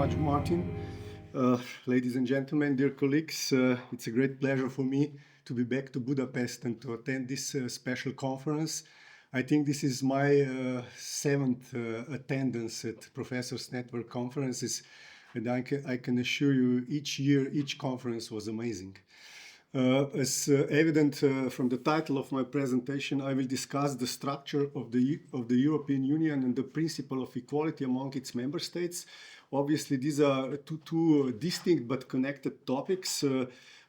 much, Martin. Ladies and gentlemen, dear colleagues, it's a great pleasure for me to be back to Budapest and to attend this special conference. I think this is my seventh attendance at Professors Network conferences, and I can assure you each year, each conference was amazing. As evident from the title of my presentation, I will discuss the structure of the European Union and the principle of equality among its member states. Obviously, these are two distinct but connected topics.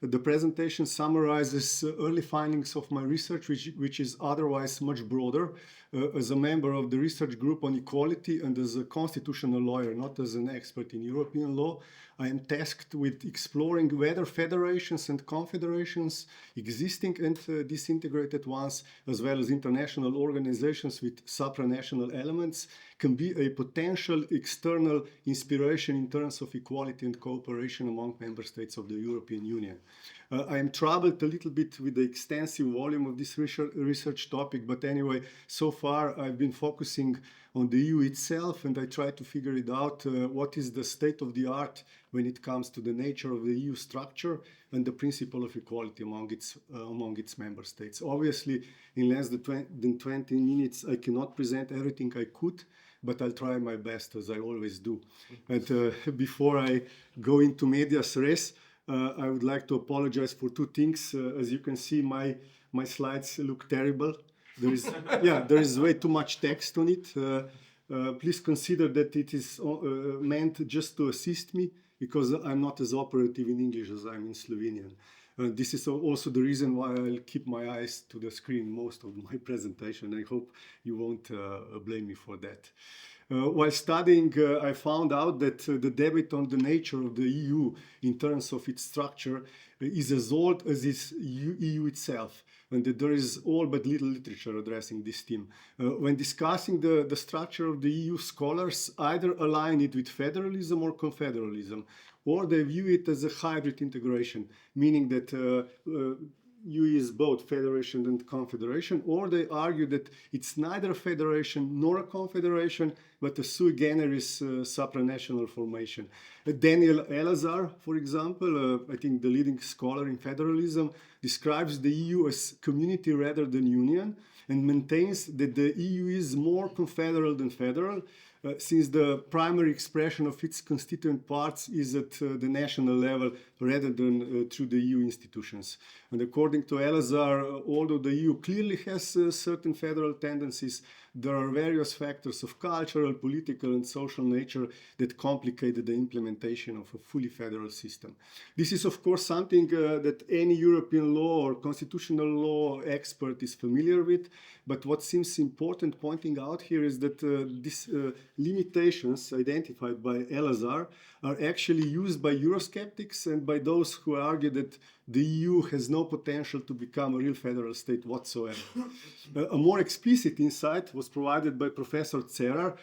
The presentation summarizes early findings of my research, which is otherwise much broader. As a member of the research group on equality and as a constitutional lawyer, not as an expert in European law, I am tasked with exploring whether federations and confederations, existing and disintegrated ones, as well as international organizations with supranational elements, can be a potential external inspiration in terms of equality and cooperation among member states of the European Union. I am troubled a little bit with the extensive volume of this research topic, but anyway, so far I've been focusing on the EU itself, and I try to figure it out what is the state of the art when it comes to the nature of the EU structure and the principle of equality among its member states. Obviously, in less than 20 minutes, I cannot present everything I could, but I'll try my best, as I always do. And before I go into medias res, I would like to apologize for two things. As you can see, my slides look terrible. There is way too much text on it. Please consider that it is meant just to assist me, because I'm not as operative in English as I'm in Slovenian. This is also the reason why I'll keep my eyes to the screen most of my presentation. I hope you won't blame me for that. While studying, I found out that the debate on the nature of the EU in terms of its structure is as old as its EU itself, and that there is all but little literature addressing this theme. When discussing the structure of the EU, scholars either align it with federalism or confederalism, or they view it as a hybrid integration, meaning that EU is both federation and confederation, or they argue that it's neither a federation nor a confederation, but a sui generis supranational formation. Daniel Elazar, for example, I think the leading scholar in federalism, describes the EU as community rather than union, and maintains that the EU is more confederal than federal, since the primary expression of its constituent parts is at the national level rather than through the EU institutions. And according to Elazar, although the EU clearly has certain federal tendencies, there are various factors of cultural, political, and social nature that complicated the implementation of a fully federal system. This is, of course, something that any European law or constitutional law expert is familiar with, but what seems important pointing out here is that these limitations identified by Elazar are actually used by Eurosceptics and by those who argue that the EU has no potential to become a real federal state whatsoever. A more explicit insight was provided by Professor Cerar.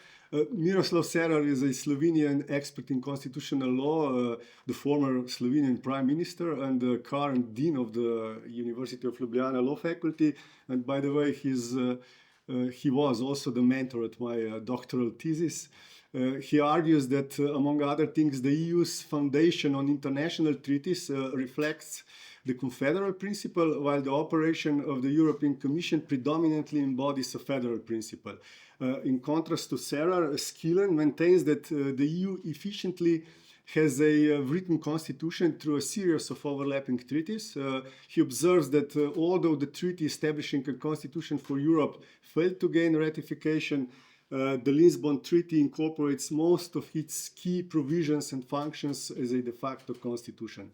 Miroslav Cerar is a Slovenian expert in constitutional law, the former Slovenian prime minister and the current dean of the University of Ljubljana Law Faculty. And by the way, he was also the mentor at my doctoral thesis. He argues that, among other things, the EU's foundation on international treaties reflects the confederal principle, while the operation of the European Commission predominantly embodies a federal principle. In contrast to Cerar, Skillen maintains that the EU efficiently has a written constitution through a series of overlapping treaties. He observes that although the treaty establishing a constitution for Europe failed to gain ratification, the Lisbon Treaty incorporates most of its key provisions and functions as a de facto constitution.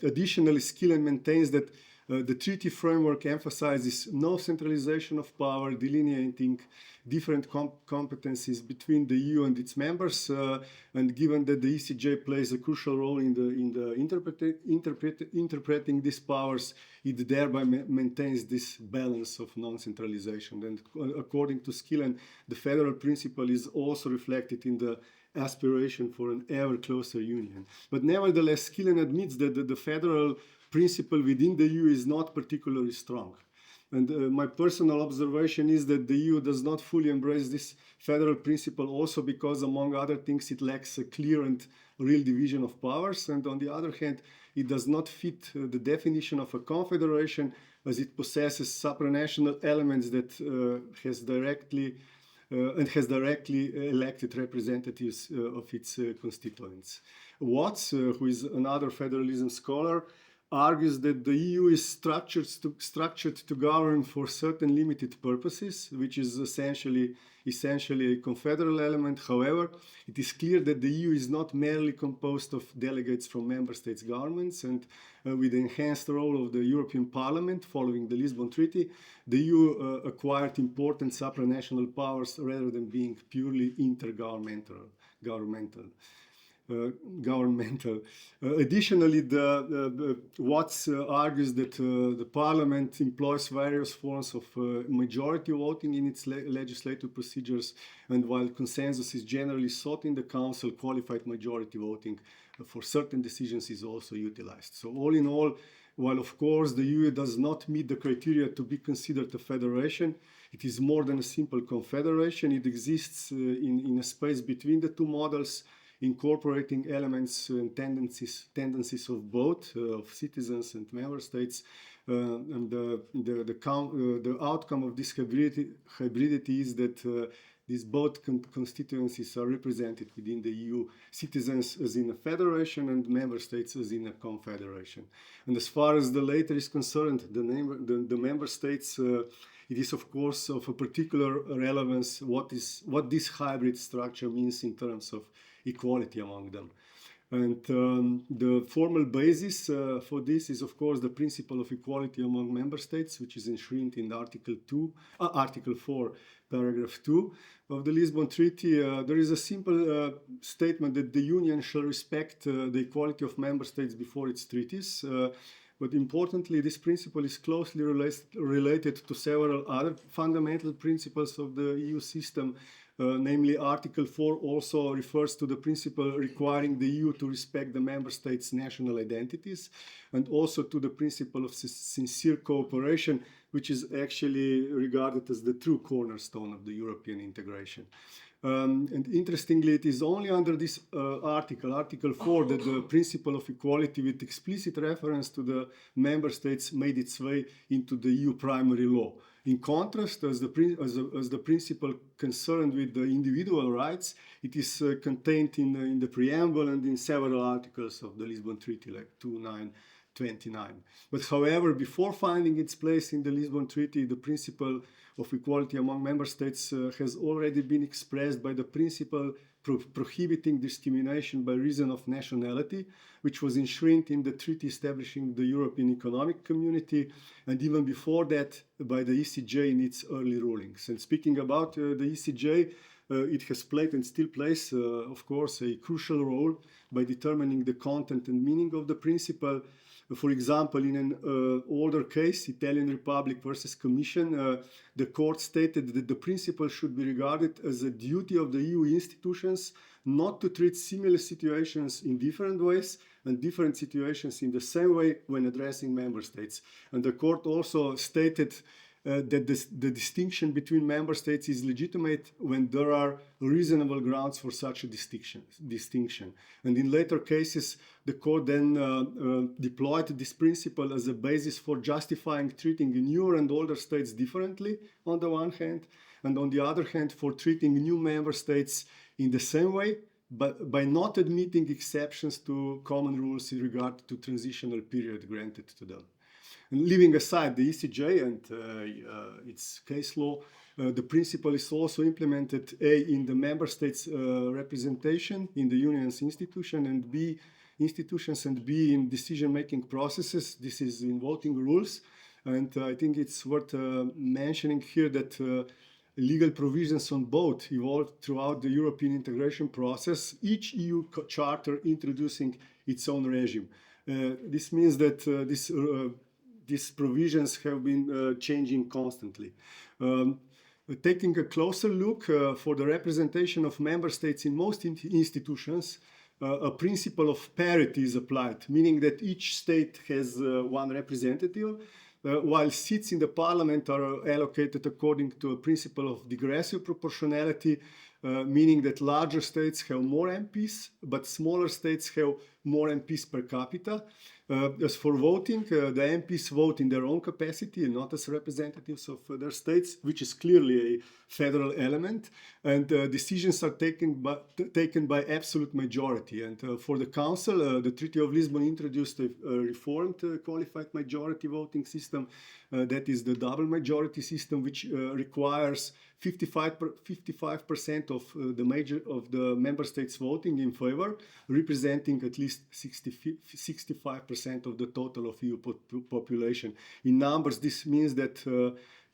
Additionally, Skillen maintains that the treaty framework emphasizes no centralization of power, delineating different competencies between the EU and its members, and given that the ECJ plays a crucial role in interpreting these powers, it thereby maintains this balance of non-centralization. And according to Skillen, the federal principle is also reflected in the aspiration for an ever closer union. But nevertheless, Skillen admits that the federal principle within the EU is not particularly strong. And my personal observation is that the EU does not fully embrace this federal principle also because, among other things, it lacks a clear and real division of powers. And on the other hand, it does not fit the definition of a confederation, as it possesses supranational elements that has directly elected representatives of its constituents. Watts, who is another federalism scholar, argues that the EU is structured to govern for certain limited purposes, which is essentially a confederal element. However, it is clear that the EU is not merely composed of delegates from member states' governments, and with the enhanced role of the European Parliament following the Lisbon Treaty, the EU acquired important supranational powers rather than being purely intergovernmental. Additionally, Watts argues that the Parliament employs various forms of majority voting in its legislative procedures, and while consensus is generally sought in the Council, qualified majority voting for certain decisions is also utilized. So all in all, while of course the EU does not meet the criteria to be considered a federation, it is more than a simple confederation. It exists in a space between the two models, incorporating elements and tendencies of both, of citizens and member states. And the outcome of this hybridity is that these both constituencies are represented within the EU, citizens as in a federation and member states as in a confederation. And as far as the latter is concerned, the member states, it is of course of a particular relevance what this hybrid structure means in terms of equality among them. And the formal basis for this is, of course, the principle of equality among member states, which is enshrined in Article 4, paragraph 2 of the Lisbon Treaty. There is a simple statement that the Union shall respect the equality of member states before its treaties. But importantly, this principle is closely related to several other fundamental principles of the EU system. Namely, Article 4 also refers to the principle requiring the EU to respect the member states' national identities, and also to the principle of sincere cooperation, which is actually regarded as the true cornerstone of the European integration. And interestingly, it is only under this Article 4, that the principle of equality with explicit reference to the member states made its way into the EU primary law. In contrast, as the principle concerned with the individual rights, it is contained in the preamble and in several articles of the Lisbon Treaty, like 29, 29. But however, before finding its place in the Lisbon Treaty, the principle of equality among member states has already been expressed by the principle prohibiting discrimination by reason of nationality, which was enshrined in the treaty establishing the European Economic Community, and even before that by the ECJ in its early rulings. And speaking about the ECJ, it has played and still plays, of course, a crucial role by determining the content and meaning of the principle. For example, in an older case, Italian Republic versus Commission, the court stated that the principle should be regarded as a duty of the EU institutions not to treat similar situations in different ways and different situations in the same way when addressing member states. And the court also stated that the distinction between member states is legitimate when there are reasonable grounds for such a distinction. And in later cases, the court then deployed this principle as a basis for justifying treating newer and older states differently on the one hand, and on the other hand for treating new member states in the same way, but by not admitting exceptions to common rules in regard to transitional period granted to them. And leaving aside the ECJ and its case law, the principle is also implemented A, in the member states' representation in the Union's institutions, and B, in decision-making processes. This is in voting rules. And I think it's worth mentioning here that legal provisions on both evolved throughout the European integration process, each EU charter introducing its own regime. This means that these provisions have been changing constantly. Taking a closer look for the representation of member states in most institutions, a principle of parity is applied, meaning that each state has one representative. while seats in the parliament are allocated according to a principle of digressive proportionality, meaning that larger states have more MPs, but smaller states have more MPs per capita. As for voting, the MPs vote in their own capacity and not as representatives of their states, which is clearly a federal element, and decisions are taken by absolute majority. And for the Council, the Treaty of Lisbon introduced a reformed qualified majority voting system, that is the double majority system, which requires 55% of the member states voting in favor, representing at least 65% of the total of EU population. In numbers, this means that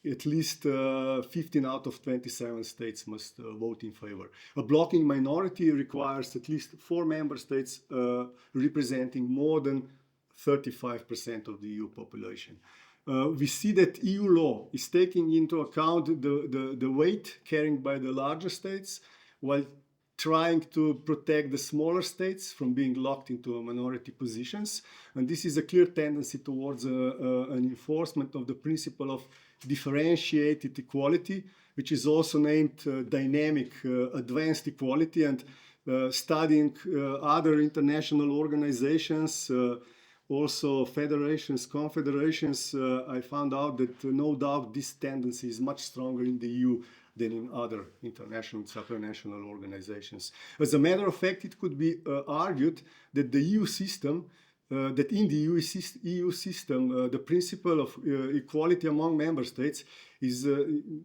at least 15 out of 27 states must vote in favor. A blocking minority requires at least 4 member states representing more than 35% of the EU population. We see that EU law is taking into account the weight carried by the larger states, while trying to protect the smaller states from being locked into minority positions. And this is a clear tendency towards an enforcement of the principle of differentiated equality, which is also named dynamic advanced equality. And studying other international organizations, also federations, confederations, I found out that no doubt this tendency is much stronger in the EU than in other international and supranational organizations. As a matter of fact, it could be argued that the EU system, that in the EU system, the principle of equality among member states is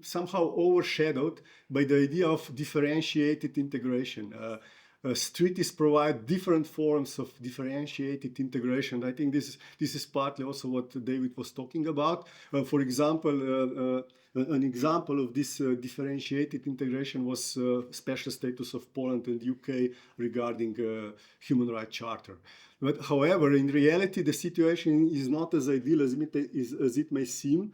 somehow overshadowed by the idea of differentiated integration. Treaties provide different forms of differentiated integration. I think this is partly also what David was talking about. For example, an example of this differentiated integration was special status of Poland and UK regarding human rights charter. But however, in reality, the situation is not as ideal as it may seem.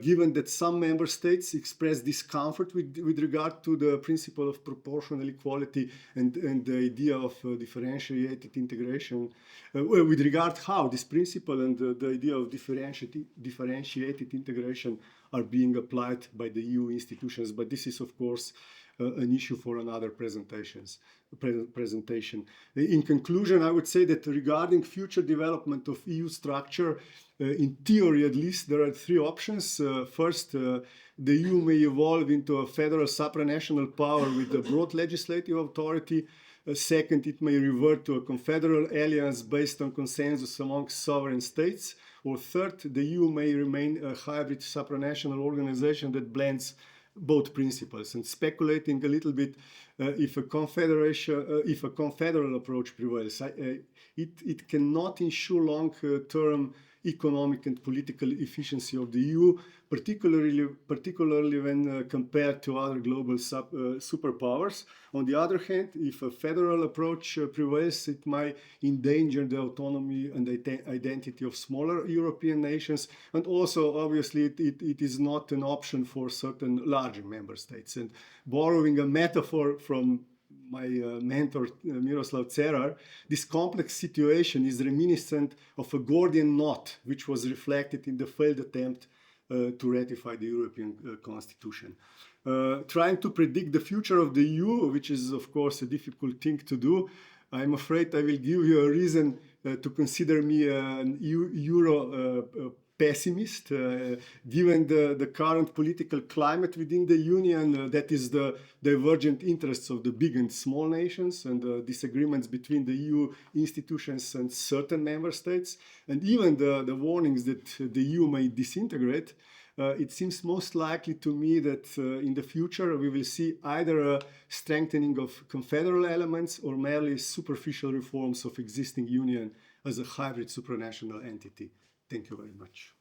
Given that some member states express discomfort with regard to the principle of proportional equality and the idea of differentiated integration, with regard how this principle and the idea of differentiated integration are being applied by the EU institutions. But this is, of course, an issue for another presentation. In conclusion, I would say that regarding future development of EU structure, in theory at least, there are 3 options. First, the EU may evolve into a federal supranational power with a broad legislative authority. Second, it may revert to a confederal alliance based on consensus amongst sovereign states. Or third, the EU may remain a hybrid supranational organization that blends both principles. And speculating a little bit, if a confederal approach prevails, it cannot ensure long-term economic and political efficiency of the EU, particularly when compared to other global superpowers. On the other hand, if a federal approach prevails, it might endanger the autonomy and identity of smaller European nations. And also, obviously, it is not an option for certain larger member states. And borrowing a metaphor from my mentor, Miroslav Cerar, this complex situation is reminiscent of a Gordian knot, which was reflected in the failed attempt to ratify the European Constitution. Trying to predict the future of the EU, which is, of course, a difficult thing to do, I'm afraid I will give you a reason to consider me an Euro pessimist, given the current political climate within the Union, that is the divergent interests of the big and small nations and the disagreements between the EU institutions and certain member states, and even the warnings that the EU may disintegrate. It seems most likely to me that in the future we will see either a strengthening of confederal elements or merely superficial reforms of existing Union as a hybrid supranational entity. Thank you very much.